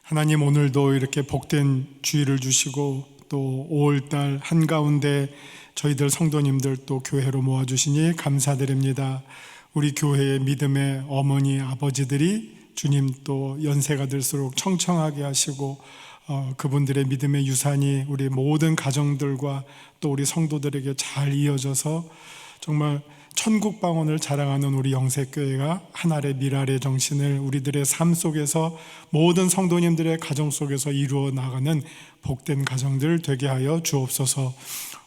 하나님, 오늘도 이렇게 복된 주일을 주시고 또 5월달 한가운데 저희들 성도님들 또 교회로 모아주시니 감사드립니다. 우리 교회의 믿음의 어머니 아버지들이 주님 또 연세가 들수록 청청하게 하시고 그분들의 믿음의 유산이 우리 모든 가정들과 또 우리 성도들에게 잘 이어져서 정말 천국 방언을 자랑하는 우리 영세교회가 하나의 미랄의 정신을 우리들의 삶 속에서 모든 성도님들의 가정 속에서 이루어 나가는 복된 가정들 되게 하여 주옵소서.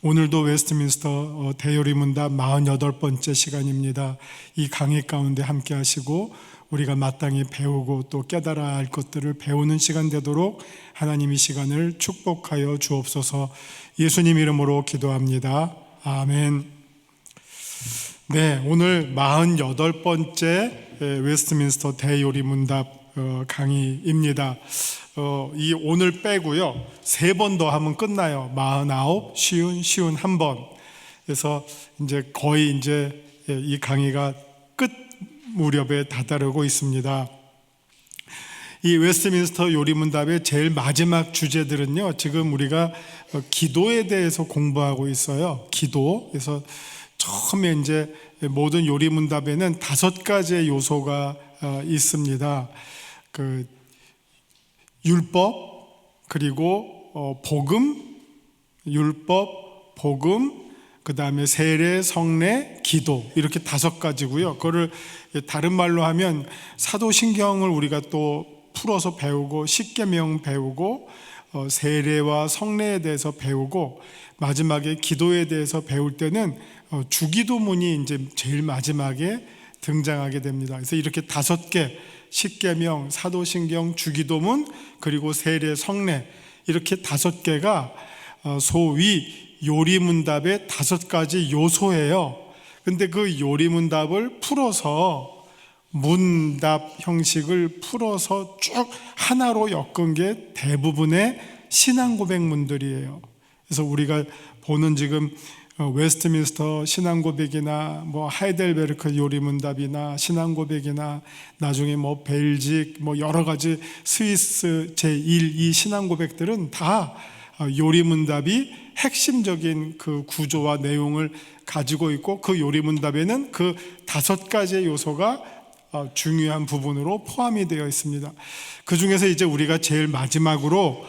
오늘도 웨스트민스터 대요리문답 48번째 시간입니다. 이 강의 가운데 함께 하시고 우리가 마땅히 배우고 또 깨달아야 할 것들을 배우는 시간 되도록 하나님 이 시간을 축복하여 주옵소서. 예수님 이름으로 기도합니다. 아멘. 네, 오늘 48번째 웨스트민스터 대요리문답 강의입니다. 이 오늘 빼고요 3번 더 하면 끝나요. 49, 쉬운 1번. 그래서 이제 거의 이제 이 강의가 끝 무렵에 다다르고 있습니다. 이 웨스트민스터 요리문답의 제일 마지막 주제들은요, 지금 우리가 기도에 대해서 공부하고 있어요. 기도. 그래서 처음에 이제 모든 요리문답에는 5가지의 요소가 있습니다. 그 율법, 그리고 복음, 율법, 복음, 그 다음에 세례, 성례, 기도, 이렇게 5가지고요. 그거를 다른 말로 하면 사도신경을 우리가 또 풀어서 배우고, 십계명 배우고, 세례와 성례에 대해서 배우고, 마지막에 기도에 대해서 배울 때는 주기도문이 이제 제일 마지막에 등장하게 됩니다. 그래서 이렇게 5개, 십계명, 사도신경, 주기도문, 그리고 세례, 성례, 이렇게 5개가 소위 요리문답의 5가지 요소예요. 근데 그 요리문답을 풀어서 문답 형식을 풀어서 쭉 하나로 엮은 게 대부분의 신앙고백문들이에요. 그래서 우리가 보는 지금 웨스트민스터 신앙고백이나 뭐 하이델베르크 요리문답이나 신앙고백이나 나중에 뭐 벨직 뭐 여러 가지 스위스 제1, 2 신앙고백들은 다 요리문답이 핵심적인 그 구조와 내용을 가지고 있고, 그 요리문답에는 그 5가지의 요소가 중요한 부분으로 포함이 되어 있습니다. 그 중에서 이제 우리가 제일 마지막으로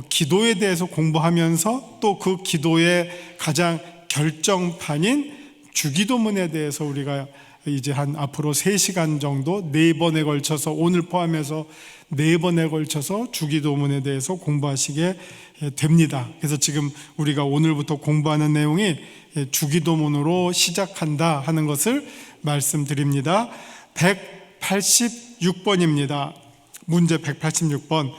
기도에 대해서 공부하면서 또 그 기도의 가장 결정판인 주기도문에 대해서 우리가 이제 한 앞으로 3시간 정도 4번에 걸쳐서, 오늘 포함해서 4번에 걸쳐서 주기도문에 대해서 공부하시게 됩니다. 그래서 지금 우리가 오늘부터 공부하는 내용이 주기도문으로 시작한다 하는 것을 말씀드립니다. 186번입니다. 문제 186번.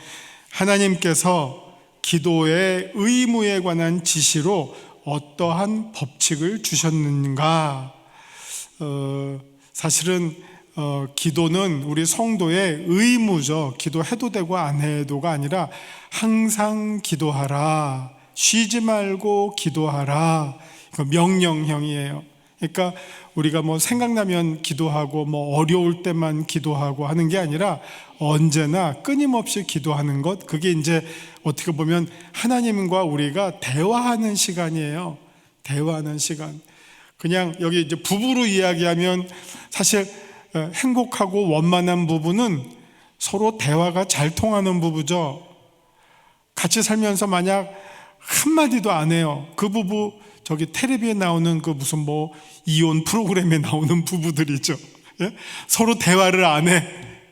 하나님께서 기도의 의무에 관한 지시로 어떠한 법칙을 주셨는가? 사실은 기도는 우리 성도의 의무죠. 기도해도 되고 안 해도가 아니라 항상 기도하라, 쉬지 말고 기도하라, 명령형이에요. 그러니까 우리가 뭐 생각나면 기도하고 뭐 어려울 때만 기도하고 하는 게 아니라 언제나 끊임없이 기도하는 것, 그게 이제 어떻게 보면 하나님과 우리가 대화하는 시간이에요. 대화하는 시간. 그냥 여기 이제 부부로 이야기하면 사실 행복하고 원만한 부부는 서로 대화가 잘 통하는 부부죠. 같이 살면서 만약 한마디도 안 해요. 그 부부 저기 텔레비에 나오는 그 무슨 뭐 이혼 프로그램에 나오는 부부들이죠. 예? 서로 대화를 안 해.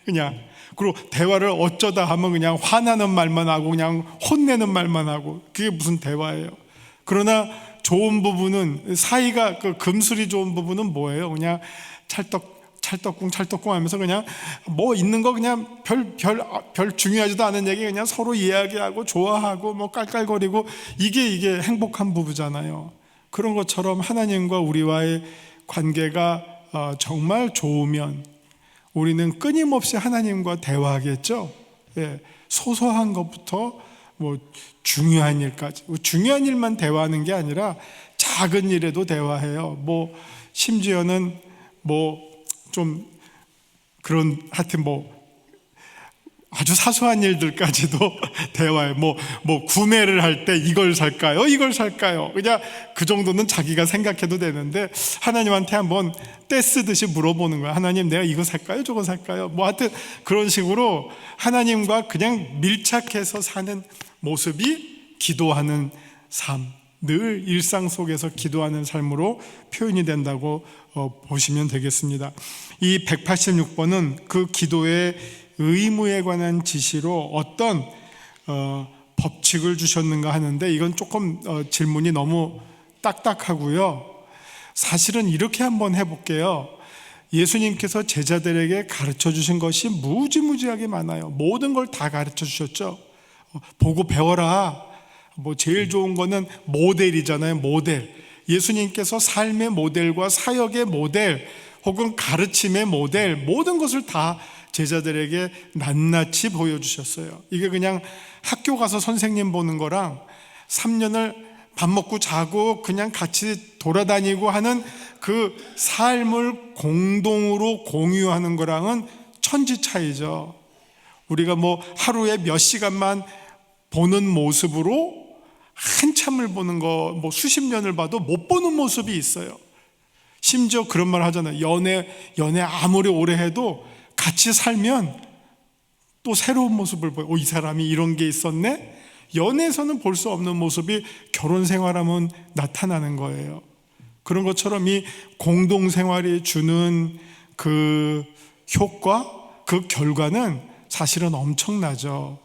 그냥. 그리고 대화를 어쩌다 하면 그냥 화나는 말만 하고 그냥 혼내는 말만 하고, 그게 무슨 대화예요. 그러나 좋은 부부는, 사이가 그 금술이 좋은 부부는 뭐예요? 그냥 찰떡궁 하면서 그냥 뭐 있는 거 그냥 별 중요하지도 않은 얘기 그냥 서로 이야기하고 좋아하고 뭐 깔깔거리고, 이게 행복한 부부잖아요. 그런 것처럼 하나님과 우리와의 관계가 정말 좋으면 우리는 끊임없이 하나님과 대화하겠죠. 예, 소소한 것부터 뭐 중요한 일까지. 중요한 일만 대화하는 게 아니라 작은 일에도 대화해요. 뭐 심지어는 뭐 좀 그런, 하여튼 뭐 아주 사소한 일들까지도 대화해. 뭐 구매를 할 때 이걸 살까요? 이걸 살까요? 그냥 그 정도는 자기가 생각해도 되는데 하나님한테 한번 떼쓰듯이 물어보는 거야. 하나님, 내가 이거 살까요? 저거 살까요? 뭐 하여튼 그런 식으로 하나님과 그냥 밀착해서 사는 모습이 기도하는 삶, 늘 일상 속에서 기도하는 삶으로 표현이 된다고 보시면 되겠습니다. 이 186번은 그 기도의 의무에 관한 지시로 어떤 법칙을 주셨는가 하는데, 이건 조금 질문이 너무 딱딱하고요. 사실은 이렇게 한번 해볼게요. 예수님께서 제자들에게 가르쳐 주신 것이 무지무지하게 많아요. 모든 걸 다 가르쳐 주셨죠. 보고 배워라. 뭐 제일 좋은 거는 모델이잖아요. 모델. 예수님께서 삶의 모델과 사역의 모델 혹은 가르침의 모델, 모든 것을 다 제자들에게 낱낱이 보여주셨어요. 이게 그냥 학교 가서 선생님 보는 거랑 3년을 밥 먹고 자고 그냥 같이 돌아다니고 하는 그 삶을 공동으로 공유하는 거랑은 천지 차이죠. 우리가 뭐 하루에 몇 시간만 보는 모습으로 한참을 보는 거, 뭐 수십 년을 봐도 못 보는 모습이 있어요. 심지어 그런 말 하잖아요. 연애 아무리 오래 해도 같이 살면 또 새로운 모습을 보여. 이 사람이 이런 게 있었네? 연애에서는 볼 수 없는 모습이 결혼 생활하면 나타나는 거예요. 그런 것처럼 이 공동생활이 주는 그 효과, 그 결과는 사실은 엄청나죠.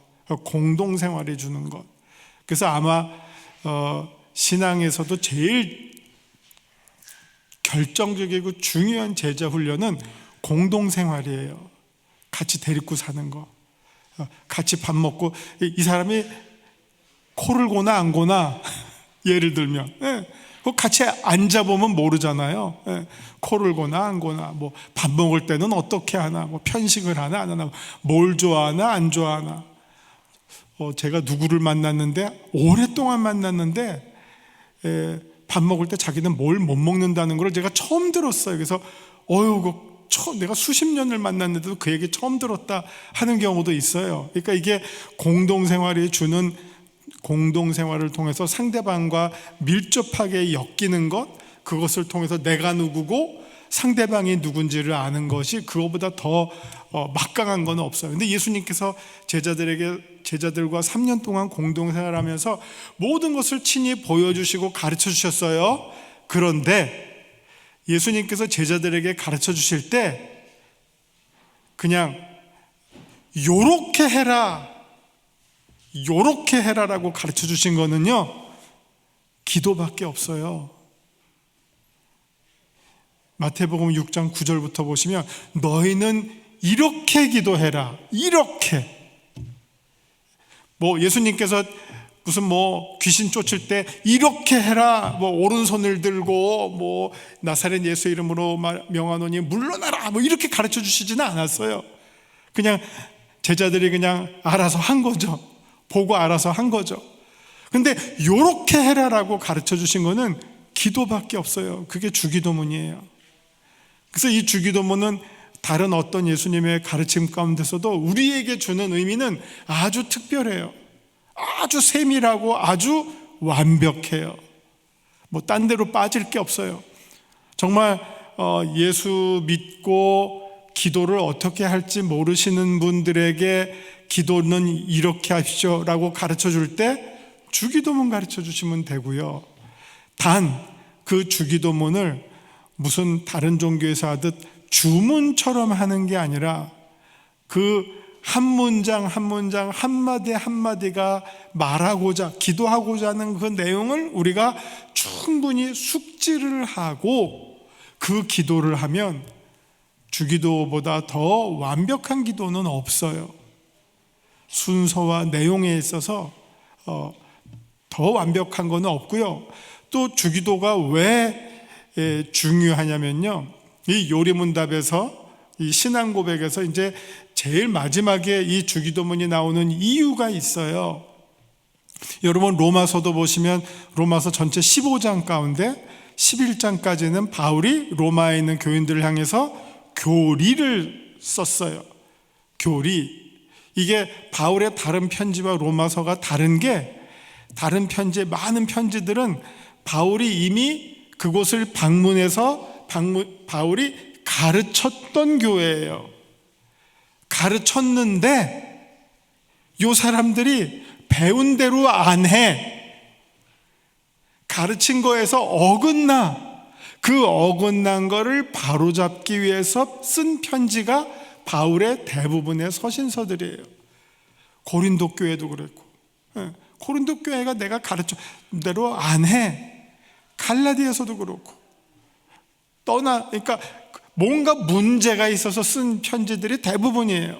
공동생활이 주는 것. 그래서 아마 신앙에서도 제일 결정적이고 중요한 제자 훈련은 공동생활이에요. 같이 데리고 사는 거, 같이 밥 먹고, 이 사람이 코를 고나 안 고나 예를 들면 같이 앉아보면 모르잖아요. 코를 고나 안 고나, 뭐 밥 먹을 때는 어떻게 하나, 뭐 편식을 하나 안 하나, 뭘 좋아하나 안 좋아하나. 제가 누구를 만났는데, 오랫동안 만났는데 밥 먹을 때 자기는 뭘 못 먹는다는 걸 제가 처음 들었어요. 그래서 내가 수십 년을 만났는데도 그 얘기 처음 들었다 하는 경우도 있어요. 그러니까 이게 공동생활이 주는, 공동생활을 통해서 상대방과 밀접하게 엮이는 것, 그것을 통해서 내가 누구고 상대방이 누군지를 아는 것이 그거보다 더 막강한 건 없어요. 근데 예수님께서 제자들과 3년 동안 공동생활하면서 모든 것을 친히 보여주시고 가르쳐 주셨어요. 그런데 예수님께서 제자들에게 가르쳐 주실 때 그냥 요렇게 해라, 요렇게 해라라고 가르쳐 주신 거는요, 기도밖에 없어요. 마태복음 6장 9절부터 보시면 너희는 이렇게 기도해라, 이렇게. 뭐 예수님께서 무슨 뭐 귀신 쫓을 때 이렇게 해라, 뭐 오른손을 들고 뭐 나사렛 예수 이름으로 명하노니 물러나라, 뭐 이렇게 가르쳐 주시지는 않았어요. 그냥 제자들이 그냥 알아서 한 거죠. 보고 알아서 한 거죠. 근데 요렇게 해라라고 가르쳐 주신 거는 기도밖에 없어요. 그게 주기도문이에요. 그래서 이 주기도문은 다른 어떤 예수님의 가르침 가운데서도 우리에게 주는 의미는 아주 특별해요. 아주 세밀하고 아주 완벽해요. 뭐 딴 데로 빠질 게 없어요. 정말 예수 믿고 기도를 어떻게 할지 모르시는 분들에게 기도는 이렇게 하십시오 라고 가르쳐 줄 때 주기도문 가르쳐 주시면 되고요. 단 그 주기도문을 무슨 다른 종교에서 하듯 주문처럼 하는 게 아니라 그 한 문장 한 문장, 한마디 한마디가 말하고자, 기도하고자 하는 그 내용을 우리가 충분히 숙지를 하고 그 기도를 하면 주기도보다 더 완벽한 기도는 없어요. 순서와 내용에 있어서 더 완벽한 건 없고요. 또 주기도가 왜 중요하냐면요, 이 요리문답에서, 이 신앙 고백에서 이제 제일 마지막에 이 주기도문이 나오는 이유가 있어요. 여러분 로마서도 보시면 로마서 전체 15장 가운데 11장까지는 바울이 로마에 있는 교인들을 향해서 교리를 썼어요. 교리. 이게 바울의 다른 편지와 로마서가 다른 게, 다른 편지의 많은 편지들은 바울이 이미 그곳을 방문해서 바울이 가르쳤던 교회예요. 가르쳤는데 요 사람들이 배운 대로 안 해. 가르친 거에서 어긋나. 그 어긋난 거를 바로잡기 위해서 쓴 편지가 바울의 대부분의 서신서들이에요. 고린도 교회도 그랬고, 고린도 교회가 내가 가르친 대로 안 해. 갈라디아서도 그렇고, 그러니까 뭔가 문제가 있어서 쓴 편지들이 대부분이에요.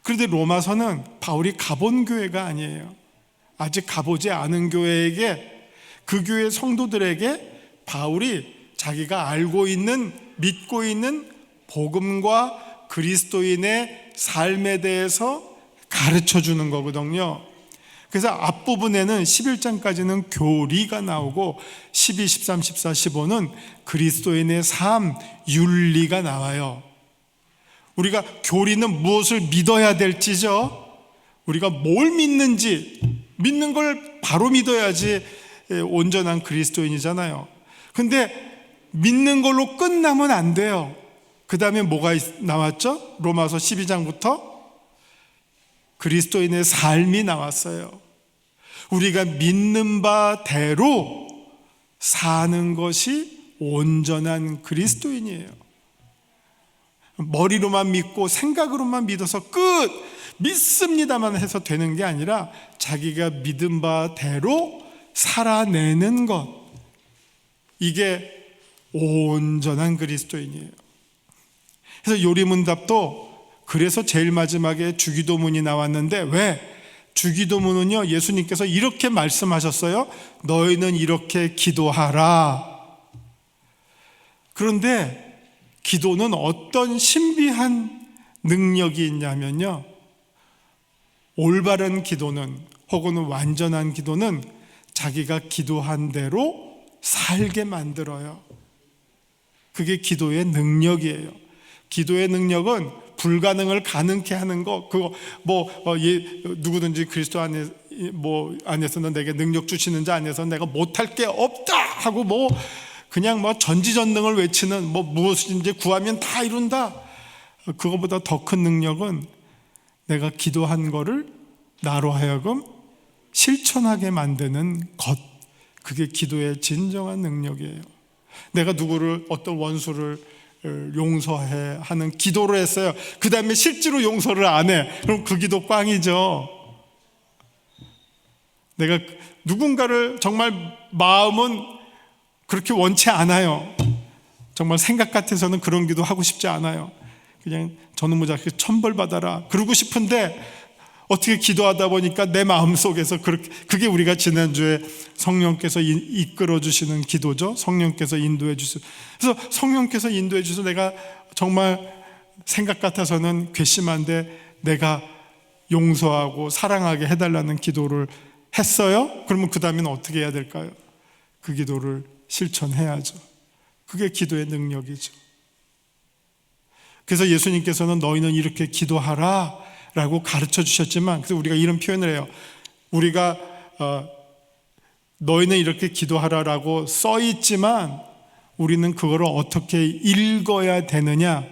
그런데 로마서는 바울이 가본 교회가 아니에요. 아직 가보지 않은 교회에게, 그 교회 성도들에게 바울이 자기가 알고 있는, 믿고 있는 복음과 그리스도인의 삶에 대해서 가르쳐 주는 거거든요. 그래서 앞부분에는 11장까지는 교리가 나오고 12, 13, 14, 15는 그리스도인의 삶, 윤리가 나와요. 우리가 교리는 무엇을 믿어야 될지죠. 우리가 뭘 믿는지, 믿는 걸 바로 믿어야지 온전한 그리스도인이잖아요. 근데 믿는 걸로 끝나면 안 돼요. 그 다음에 뭐가 나왔죠? 로마서 12장부터 그리스도인의 삶이 나왔어요. 우리가 믿는 바대로 사는 것이 온전한 그리스도인이에요. 머리로만 믿고 생각으로만 믿어서 끝, 믿습니다만 해서 되는 게 아니라 자기가 믿은 바대로 살아내는 것, 이게 온전한 그리스도인이에요. 그래서 요리문답도 그래서 제일 마지막에 주기도문이 나왔는데, 왜? 주기도문은요, 예수님께서 이렇게 말씀하셨어요. 너희는 이렇게 기도하라. 그런데 기도는 어떤 신비한 능력이 있냐면요, 올바른 기도는, 혹은 완전한 기도는 자기가 기도한 대로 살게 만들어요. 그게 기도의 능력이에요. 기도의 능력은 불가능을 가능케 하는 거, 그거 누구든지 그리스도 안에서는 내게 능력 주시는 자 안에서 내가 못할 게 없다 하고 그냥 전지전능을 외치는, 무엇인지 구하면 다 이룬다. 그거보다 더 큰 능력은 내가 기도한 거를 나로 하여금 실천하게 만드는 것, 그게 기도의 진정한 능력이에요. 내가 누구를, 어떤 원수를 용서해 하는 기도를 했어요. 그 다음에 실제로 용서를 안 해. 그럼 그 기도 꽝이죠. 내가 누군가를 정말 마음은 그렇게 원치 않아요. 정말 생각 같아서는 그런 기도 하고 싶지 않아요. 그냥 저는 무작위 천벌받아라 그러고 싶은데, 어떻게 기도하다 보니까 내 마음속에서 그게 우리가 지난주에 성령께서 이끌어 주시는 기도죠. 성령께서 인도해 주셔서, 그래서 성령께서 인도해 주셔서 내가 정말 생각 같아서는 괘씸한데 내가 용서하고 사랑하게 해달라는 기도를 했어요. 그러면 그 다음에는 어떻게 해야 될까요? 그 기도를 실천해야죠. 그게 기도의 능력이죠. 그래서 예수님께서는 너희는 이렇게 기도하라 라고 가르쳐 주셨지만, 그래서 우리가 이런 표현을 해요. 우리가 너희는 이렇게 기도하라라고 써 있지만 우리는 그거를 어떻게 읽어야 되느냐?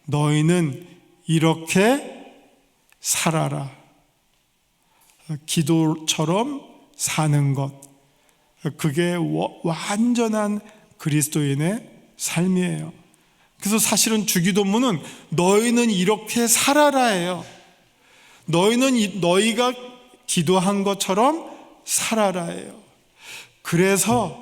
너희는 이렇게 살아라. 기도처럼 사는 것, 그게 완전한 그리스도인의 삶이에요. 그래서 사실은 주기도문은 너희는 이렇게 살아라예요. 너희가 기도한 것처럼 살아라예요. 그래서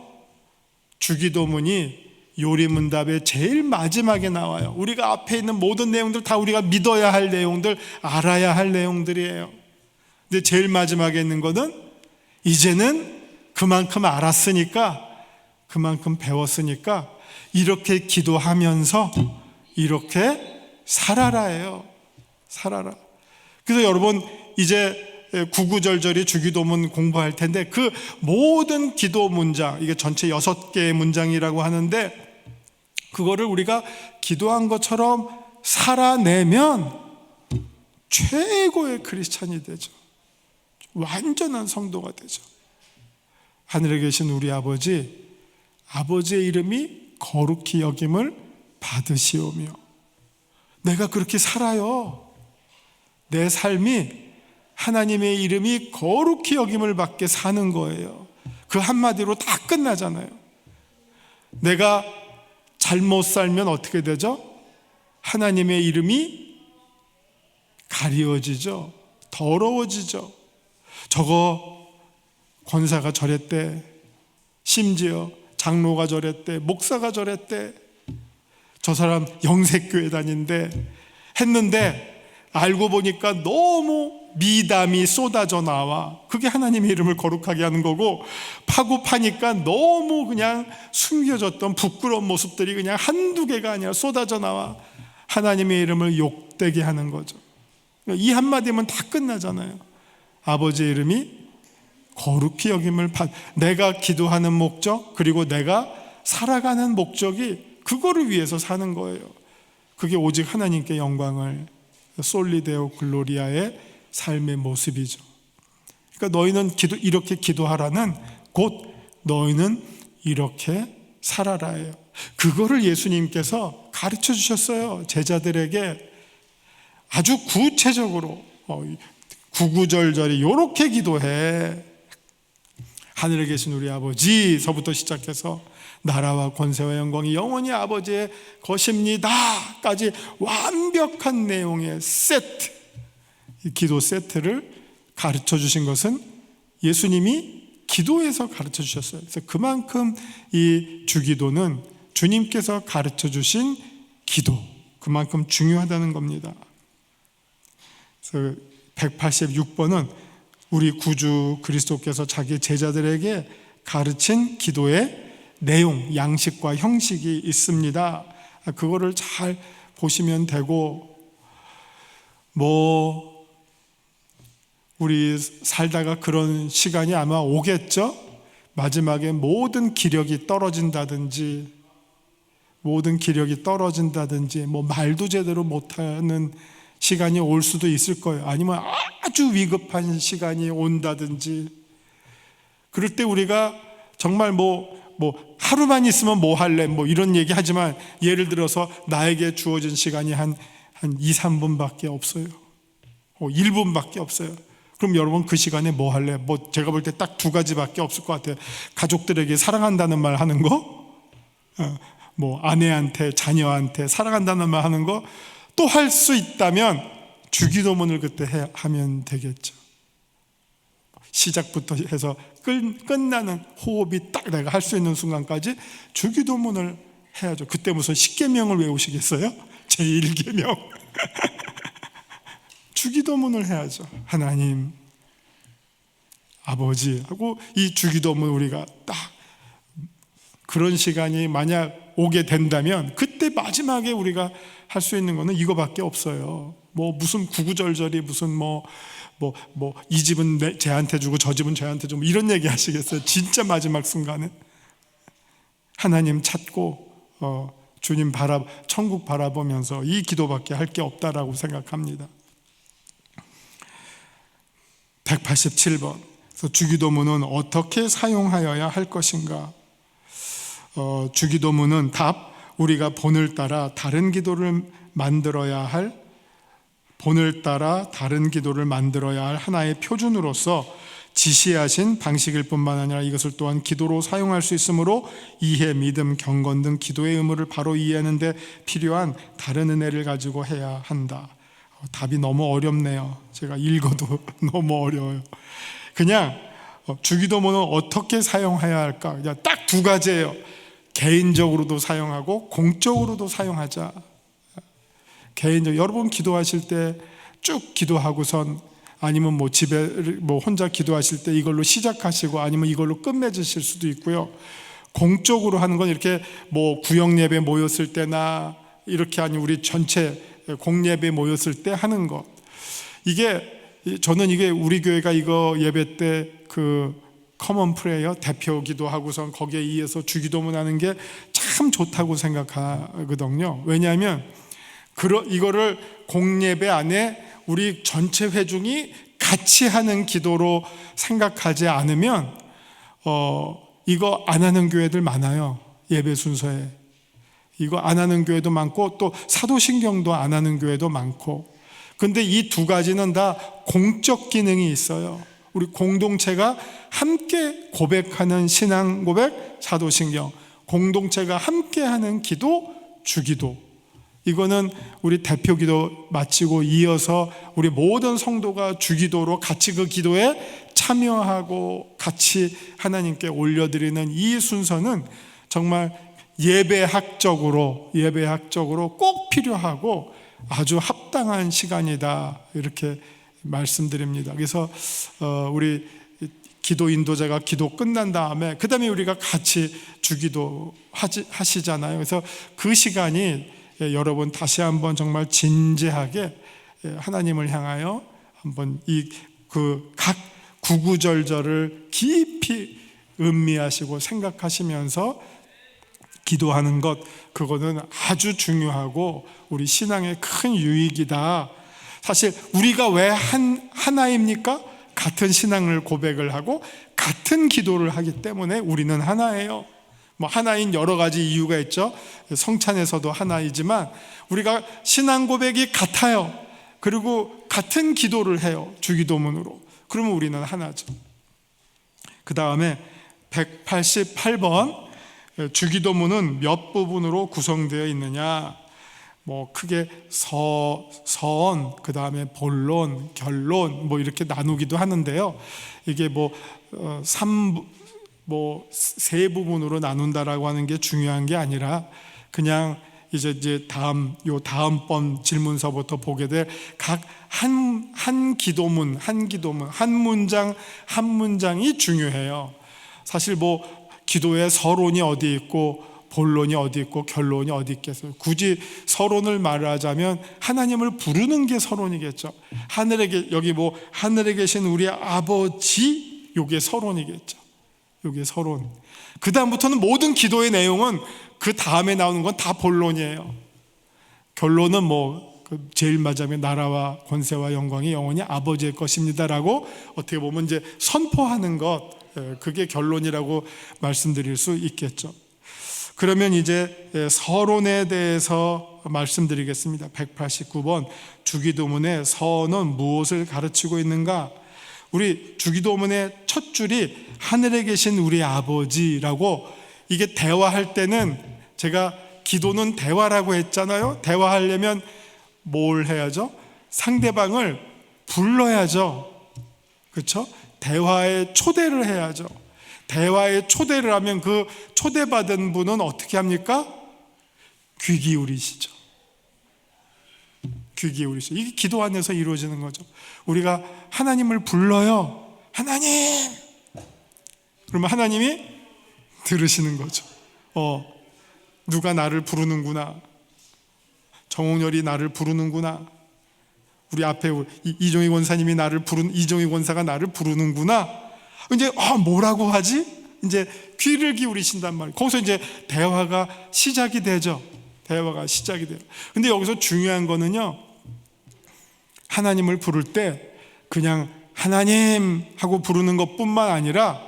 주기도문이 요리문답의 제일 마지막에 나와요. 우리가 앞에 있는 모든 내용들 다 우리가 믿어야 할 내용들, 알아야 할 내용들이에요. 근데 제일 마지막에 있는 거는 이제는 그만큼 알았으니까, 그만큼 배웠으니까 이렇게 기도하면서 이렇게 살아라예요. 살아라. 그래서 여러분, 이제 구구절절히 주기도문 공부할 텐데, 그 모든 기도 문장, 이게 전체 6개의 문장이라고 하는데, 그거를 우리가 기도한 것처럼 살아내면 최고의 크리스찬이 되죠. 완전한 성도가 되죠. 하늘에 계신 우리 아버지, 아버지의 이름이 거룩히 여김을 받으시오며, 내가 그렇게 살아요. 내 삶이 하나님의 이름이 거룩히 여김을 받게 사는 거예요. 그 한마디로 다 끝나잖아요. 내가 잘못 살면 어떻게 되죠? 하나님의 이름이 가리워지죠. 더러워지죠. 저거 권사가 저랬대, 심지어 장로가 저랬대, 목사가 저랬대, 저 사람 영색교회 다닌대 했는데 알고 보니까 너무 미담이 쏟아져 나와. 그게 하나님의 이름을 거룩하게 하는 거고, 파고 파니까 너무 그냥 숨겨졌던 부끄러운 모습들이 그냥 한두 개가 아니라 쏟아져 나와 하나님의 이름을 욕되게 하는 거죠. 이 한마디면 다 끝나잖아요. 아버지의 이름이 거룩히 여김을 내가 기도하는 목적, 그리고 내가 살아가는 목적이 그거를 위해서 사는 거예요. 그게 오직 하나님께 영광을, 솔리데오 글로리아의 삶의 모습이죠. 그러니까 너희는 이렇게 기도하라는 곧 너희는 이렇게 살아라예요. 그거를 예수님께서 가르쳐 주셨어요. 제자들에게 아주 구체적으로 구구절절히 이렇게 기도해. 하늘에 계신 우리 아버지서부터 시작해서 나라와 권세와 영광이 영원히 아버지의 것입니다 까지 완벽한 내용의 세트, 이 기도 세트를 가르쳐 주신 것은 예수님이 기도에서 가르쳐 주셨어요. 그래서 그만큼 이 주기도는 주님께서 가르쳐 주신 기도, 그만큼 중요하다는 겁니다. 그래서 186번은 우리 구주 그리스도께서 자기 제자들에게 가르친 기도의 내용, 양식과 형식이 있습니다. 그거를 잘 보시면 되고, 우리 살다가 그런 시간이 아마 오겠죠? 마지막에 모든 기력이 떨어진다든지, 말도 제대로 못하는 시간이 올 수도 있을 거예요. 아니면 아주 위급한 시간이 온다든지, 그럴 때 우리가 정말 하루만 있으면 뭐 할래? 이런 얘기 하지만, 예를 들어서 나에게 주어진 시간이 한 2, 3분밖에 없어요. 1분밖에 없어요. 그럼 여러분 그 시간에 뭐 할래? 제가 볼 때 딱 2가지밖에 없을 것 같아요. 가족들에게 사랑한다는 말 하는 거, 아내한테, 자녀한테 사랑한다는 말 하는 거, 또 할 수 있다면 주기도문을 그때 하면 되겠죠. 시작부터 해서 끝나는 호흡이 딱 내가 할 수 있는 순간까지 주기도문을 해야죠. 그때 무슨 십계명을 외우시겠어요? 제1계명 주기도문을 해야죠. 하나님 아버지하고 이 주기도문 우리가 딱 그런 시간이 만약 오게 된다면, 그때 마지막에 우리가 할 수 있는 거는 이거밖에 없어요. 무슨 구구절절이 무슨 이 집은 쟤한테 주고 저 집은 쟤한테 주고 이런 얘기 하시겠어요? 진짜 마지막 순간에 하나님 찾고 주님 천국 바라보면서 이 기도밖에 할 게 없다라고 생각합니다. 187번. 그래서 주기도문은 어떻게 사용하여야 할 것인가? 주기도문은 답, 우리가 본을 따라 다른 기도를 만들어야 할 하나의 표준으로서 지시하신 방식일 뿐만 아니라 이것을 또한 기도로 사용할 수 있으므로 이해, 믿음, 경건 등 기도의 의무를 바로 이해하는 데 필요한 다른 은혜를 가지고 해야 한다. 답이 너무 어렵네요. 제가 읽어도 너무 어려워요. 그냥 주기도문은 어떻게 사용해야 할까? 그냥 딱 2가지예요. 개인적으로도 사용하고 공적으로도 사용하자. 여러분 기도하실 때 쭉 기도하고선, 아니면 집에 혼자 기도하실 때 이걸로 시작하시고 아니면 이걸로 끝맺으실 수도 있고요. 공적으로 하는 건 이렇게 구역 예배 모였을 때나 이렇게, 아니 우리 전체 공예배 모였을 때 하는 것. 저는 우리 교회가 이거 예배 때 커먼 프레이어 대표 기도하고선 거기에 이어서 주기도문 하는 게 참 좋다고 생각하거든요. 왜냐하면 이거를 공예배 안에 우리 전체 회중이 같이 하는 기도로 생각하지 않으면 이거 안 하는 교회들 많아요. 예배 순서에 이거 안 하는 교회도 많고, 또 사도신경도 안 하는 교회도 많고. 근데 이 두 가지는 다 공적 기능이 있어요. 우리 공동체가 함께 고백하는 신앙 고백, 사도신경, 공동체가 함께하는 기도, 주기도. 이거는 우리 대표 기도 마치고 이어서 우리 모든 성도가 주기도로 같이 그 기도에 참여하고 같이 하나님께 올려드리는 이 순서는 정말 예배학적으로 꼭 필요하고 아주 합당한 시간이다, 이렇게 말씀드립니다. 그래서 우리 기도 인도자가 기도 끝난 다음에 그 다음에 우리가 같이 주기도 하시잖아요. 그래서 그 시간이 여러분 다시 한번 정말 진지하게 하나님을 향하여 한번 각 구구절절을 깊이 음미하시고 생각하시면서 기도하는 것, 그거는 아주 중요하고 우리 신앙의 큰 유익이다. 사실 우리가 왜 하나입니까? 같은 신앙을 고백을 하고 같은 기도를 하기 때문에 우리는 하나예요. 하나인 여러 가지 이유가 있죠. 성찬에서도 하나이지만 우리가 신앙 고백이 같아요. 그리고 같은 기도를 해요. 주기도문으로. 그러면 우리는 하나죠. 그 다음에 188번, 주기도문은 몇 부분으로 구성되어 있느냐? 크게 서원, 그 다음에 본론, 결론, 이렇게 나누기도 하는데요. 이게 세 부분으로 나눈다라고 하는 게 중요한 게 아니라, 그냥 이제 다음번 질문서부터 보게 될 각 한 기도문, 한 문장 한 문장이 중요해요. 사실 기도의 서론이 어디 있고 본론이 어디 있고 결론이 어디 있겠어요. 굳이 서론을 말하자면 하나님을 부르는 게 서론이겠죠. 하늘에 계신 우리 아버지, 요게 서론이겠죠. 요게 서론. 그 다음부터는 모든 기도의 내용은 그 다음에 나오는 건 다 본론이에요. 결론은 제일 마지막에 나라와 권세와 영광이 영원히 아버지의 것입니다라고 어떻게 보면 이제 선포하는 것, 그게 결론이라고 말씀드릴 수 있겠죠. 그러면 이제 서론에 대해서 말씀드리겠습니다. 189번, 주기도문의 서는 무엇을 가르치고 있는가? 우리 주기도문의 첫 줄이 하늘에 계신 우리 아버지라고, 이게 대화할 때는, 제가 기도는 대화라고 했잖아요. 대화하려면 뭘 해야죠? 상대방을 불러야죠. 그렇죠? 대화에 초대를 해야죠. 대화에 초대를 하면 그 초대받은 분은 어떻게 합니까? 귀 기울이시죠. 귀 기울이시죠. 이게 기도 안에서 이루어지는 거죠. 우리가 하나님을 불러요. 하나님! 그러면 하나님이 들으시는 거죠. 누가 나를 부르는구나. 정홍열이 나를 부르는구나. 우리 앞에 이종희 권사님이 이종희 권사가 나를 부르는구나. 이제 뭐라고 하지? 이제 귀를 기울이신단 말이에요. 거기서 이제 대화가 시작이 되죠. 대화가 시작이 돼요. 근데 여기서 중요한 거는요, 하나님을 부를 때 그냥 하나님 하고 부르는 것뿐만 아니라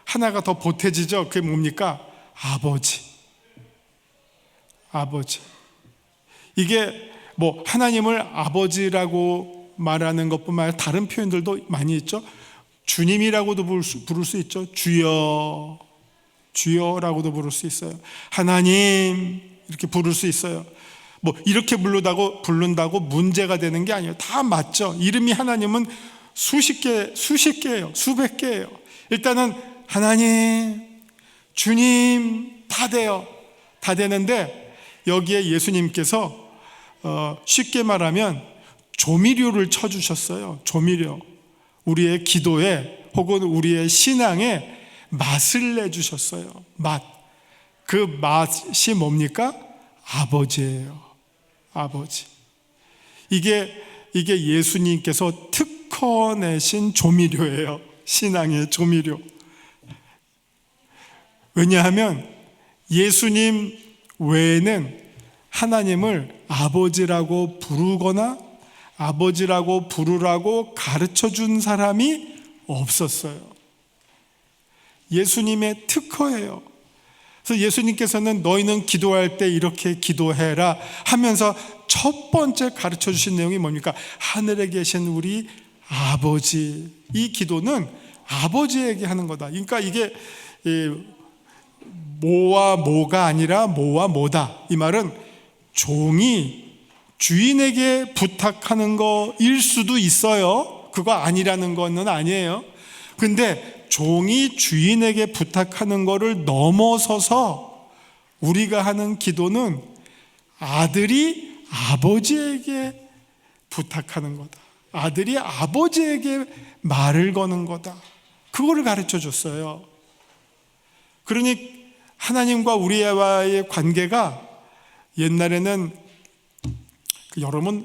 하나가 더 보태지죠. 그게 뭡니까? 아버지. 이게 하나님을 아버지라고 말하는 것뿐만 아니라 다른 표현들도 많이 있죠. 주님이라고도 부를 수 있죠. 주여라고도 부를 수 있어요. 하나님 이렇게 부를 수 있어요. 이렇게 부른다고 문제가 되는 게 아니에요. 다 맞죠. 이름이 하나님은 수십 개예요. 수백 개예요. 일단은 하나님, 주님 다 돼요. 다 되는데 여기에 예수님께서 쉽게 말하면 조미료를 쳐주셨어요. 조미료. 우리의 기도에 혹은 우리의 신앙에 맛을 내주셨어요. 맛. 그 맛이 뭡니까? 아버지예요. 아버지. 이게 예수님께서 특허내신 조미료예요. 신앙의 조미료. 왜냐하면 예수님 외에는 하나님을 아버지라고 부르거나 아버지라고 부르라고 가르쳐 준 사람이 없었어요. 예수님의 특허예요. 그래서 예수님께서는 너희는 기도할 때 이렇게 기도해라 하면서 첫 번째 가르쳐 주신 내용이 뭡니까? 하늘에 계신 우리 아버지. 이 기도는 아버지에게 하는 거다. 그러니까 이게 뭐와 뭐가 아니라 뭐와 뭐다. 이 말은 종이 주인에게 부탁하는 거일 수도 있어요. 그거 아니라는 거는 아니에요. 근데 종이 주인에게 부탁하는 거를 넘어서서 우리가 하는 기도는 아들이 아버지에게 부탁하는 거다. 아들이 아버지에게 말을 거는 거다. 그거를 가르쳐 줬어요. 그러니 하나님과 우리와의 관계가 옛날에는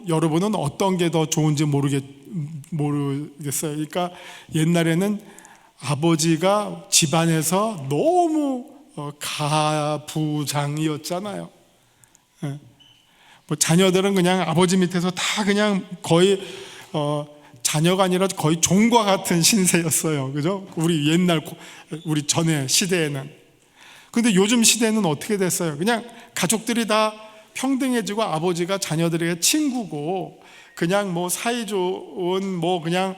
여러분은 어떤 게 더 좋은지 모르겠어요. 그러니까 옛날에는 아버지가 집안에서 너무 가부장이었잖아요. 뭐 자녀들은 그냥 아버지 밑에서 다 그냥 거의 자녀가 아니라 거의 종과 같은 신세였어요. 그죠? 우리 전에 시대에는. 근데 요즘 시대는 어떻게 됐어요? 그냥 가족들이 다 평등해지고 아버지가 자녀들에게 친구고 그냥 뭐 사이좋은 뭐 그냥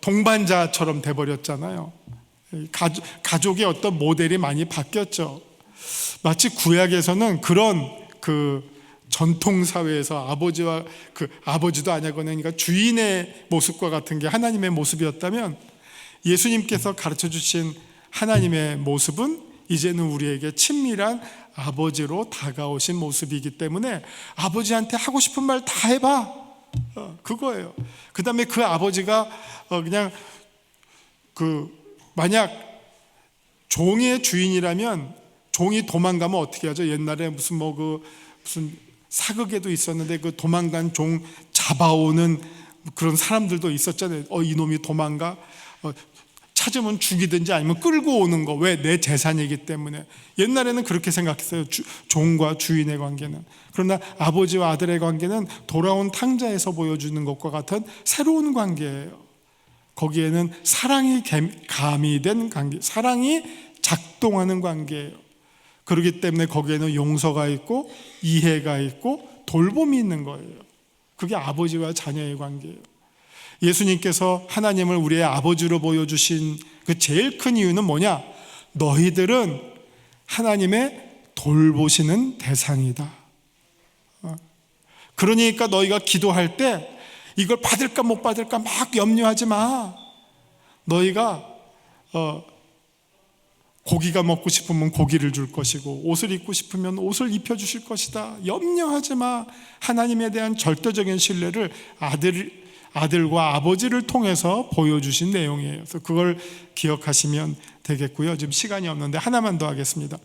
동반자처럼 돼버렸잖아요. 가족의 어떤 모델이 많이 바뀌었죠. 마치 구약에서는 그런 전통사회에서 아버지도 아니거나 그러니까 주인의 모습과 같은 게 하나님의 모습이었다면 예수님께서 가르쳐 주신 하나님의 모습은 이제는 우리에게 친밀한 아버지로 다가오신 모습이기 때문에 아버지한테 하고 싶은 말 다 해봐. 그거예요. 그 다음에 그 아버지가 그냥 만약 종의 주인이라면 종이 도망가면 어떻게 하죠? 옛날에 무슨 사극에도 있었는데 그 도망간 종 잡아오는 그런 사람들도 있었잖아요. 이놈이 도망가. 찾으면 죽이든지 아니면 끌고 오는 거. 왜? 내 재산이기 때문에. 옛날에는 그렇게 생각했어요. 종과 주인의 관계는. 그러나 아버지와 아들의 관계는 돌아온 탕자에서 보여주는 것과 같은 새로운 관계예요. 거기에는 사랑이 가미된 관계, 사랑이 작동하는 관계예요. 그렇기 때문에 거기에는 용서가 있고 이해가 있고 돌봄이 있는 거예요. 그게 아버지와 자녀의 관계예요. 예수님께서 하나님을 우리의 아버지로 보여주신 그 제일 큰 이유는 뭐냐? 너희들은 하나님의 돌보시는 대상이다. 그러니까 너희가 기도할 때 이걸 받을까 못 받을까 막 염려하지 마. 너희가 고기가 먹고 싶으면 고기를 줄 것이고 옷을 입고 싶으면 옷을 입혀주실 것이다. 염려하지 마. 하나님에 대한 절대적인 신뢰를 아들과 아버지를 통해서 보여주신 내용이에요. 그래서 그걸 기억하시면 되겠고요. 지금 시간이 없는데 하나만 더 하겠습니다.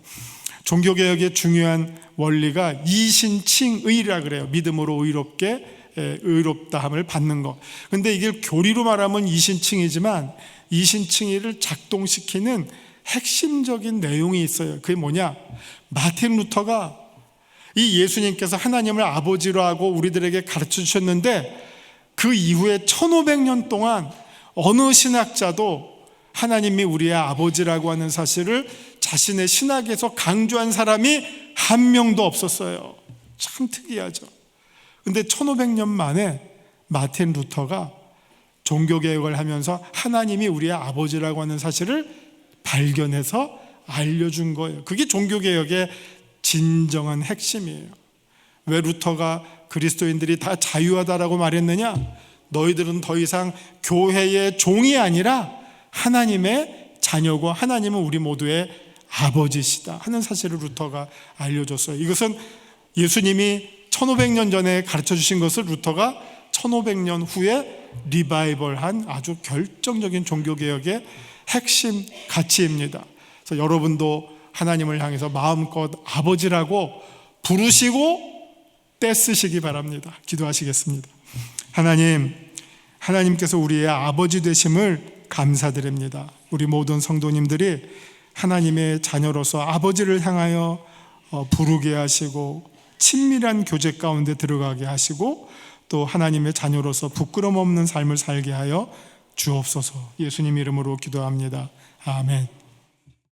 종교개혁의 중요한 원리가 이신칭의라 그래요. 믿음으로 의롭다함을 받는 것. 근데 이게 교리로 말하면 이신칭이지만 이신칭의를 작동시키는 핵심적인 내용이 있어요. 그게 뭐냐? 마틴 루터가 이 예수님께서 하나님을 아버지로 하고 우리들에게 가르쳐 주셨는데 그 이후에 1500년 동안 어느 신학자도 하나님이 우리의 아버지라고 하는 사실을 자신의 신학에서 강조한 사람이 한 명도 없었어요. 참 특이하죠. 근데 1500년 만에 마틴 루터가 종교개혁을 하면서 하나님이 우리의 아버지라고 하는 사실을 발견해서 알려준 거예요. 그게 종교개혁의 진정한 핵심이에요. 왜 루터가 그리스도인들이 다 자유하다라고 말했느냐? 너희들은 더 이상 교회의 종이 아니라 하나님의 자녀고 하나님은 우리 모두의 아버지시다 하는 사실을 루터가 알려줬어요. 이것은 예수님이 1500년 전에 가르쳐 주신 것을 루터가 1500년 후에 리바이벌한 아주 결정적인 종교개혁의 핵심 가치입니다. 그래서 여러분도 하나님을 향해서 마음껏 아버지라고 부르시고 떼쓰시기 바랍니다. 기도하시겠습니다. 하나님께서 우리의 아버지 되심을 감사드립니다. 우리 모든 성도님들이 하나님의 자녀로서 아버지를 향하여 부르게 하시고 친밀한 교제 가운데 들어가게 하시고 또 하나님의 자녀로서 부끄럼 없는 삶을 살게 하여 주옵소서. 예수님 이름으로 기도합니다. 아멘.